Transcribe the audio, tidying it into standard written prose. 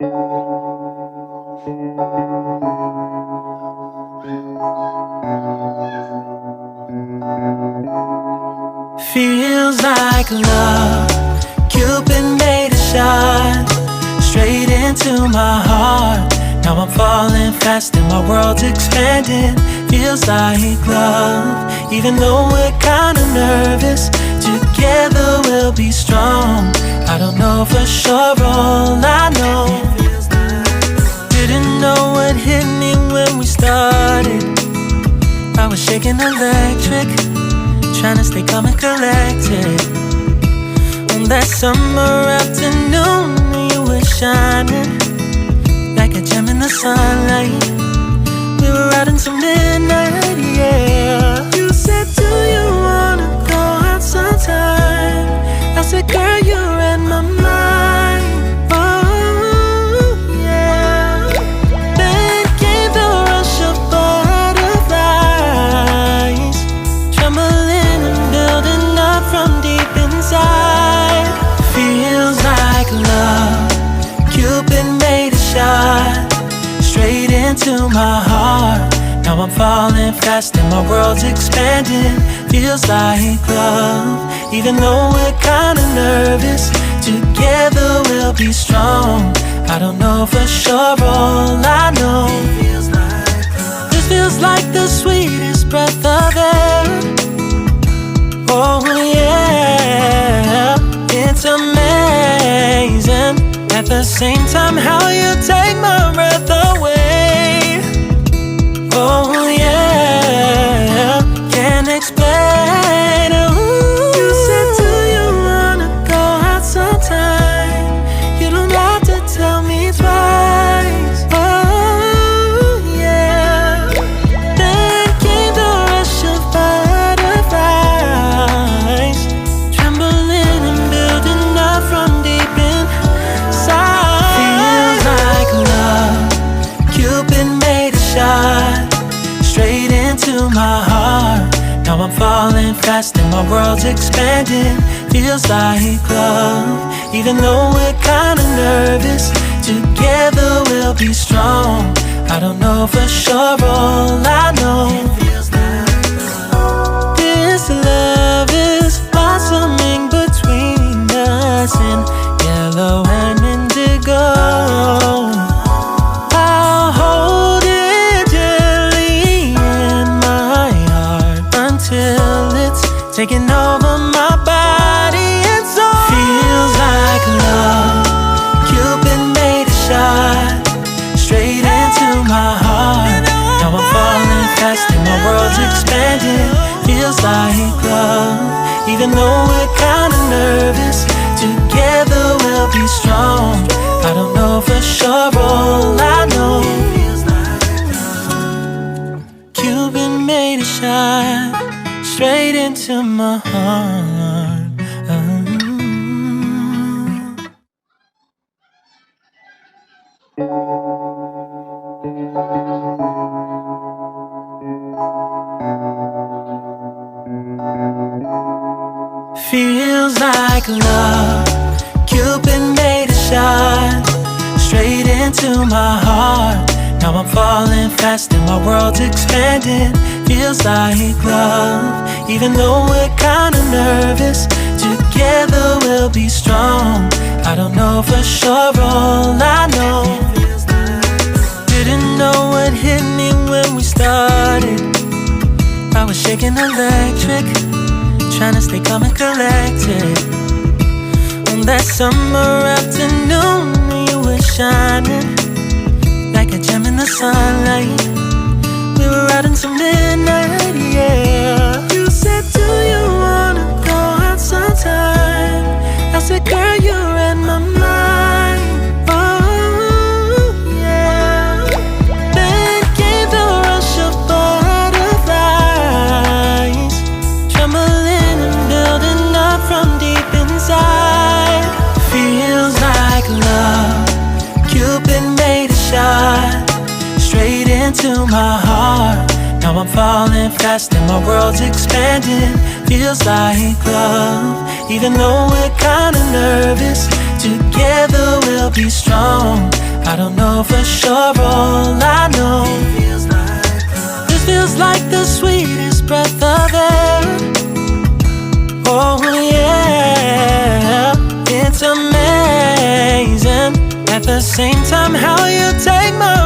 Feels like love. Cupid made a shot straight into my heart. Now I'm falling fast and my world's expanding. Feels like love. Even though we're kinda nervous, together we'll be strong. I don't know for sure, all I know. Didn't know what hit me when we started. I was shaking electric, trying to stay calm and collected. On that summer afternoon, you were shining like a gem in the sunlight. We were out until midnight, yeah. You said, do you wanna go out sometime? I said, girl, you read my mind. Oh, yeah. Then came the rush of butterflies, trembling and building up from deep inside. Feels like love. Cupid made a shot straight into my heart. Now I'm falling fast and my world's expanding. Feels like love. Even though we're kinda nervous, together we'll be strong. I don't know for sure, all I know. This feels like the sweetest breath of air. Oh yeah, it's amazing. At the same time, how you take my breath away. Oh yeah, can't explain. Ooh. You said, do you wanna go out sometime? You don't have to tell me twice. Oh yeah. Then came the rush of butterflies, trembling and building up from deep inside. Feels like love. Cupid made a shot straight into my heart. Now I'm falling fast and my world's expanding. Feels like love. Even though we're kinda nervous, together we'll be strong. I don't know for sure, all I know. This love is blossoming between us in yellow and indigo. I'll hold it gently in my heart until it's taking over my body and soul. Feels like love. Cupid made a shot straight into my heart. Now I'm falling fast and my world's expanding. Feels like love. Even though we're kinda nervous, together we'll be strong. I don't know for sure, all I know. Cupid made a shot straight into my heart. Feels like love. Cupid made a shot straight into my heart. Now I'm falling fast and my world's expanding. Feels like love. Even though we're kinda nervous, together we'll be strong. I don't know for sure, all I know. Didn't know what hit me when we started. I was shaking electric, trying to stay calm and collected. On that summer afternoon, you were shining like a gem in the sunlight. We were out until midnight, yeah. You said, do you wanna go out sometime? I said, girl, you read my mind. Oh yeah. Then came the rush of butterflies, trembling and building up from deep inside. Feels like love. Cupid made a shot straight into my heart. Now I'm falling fast and my world's expanding. Feels like love. Even though we're kinda nervous, together we'll be strong. I don't know for sure, all I know, this feels like the sweetest breath of air. Oh yeah, it's amazing. At the same time, how you take my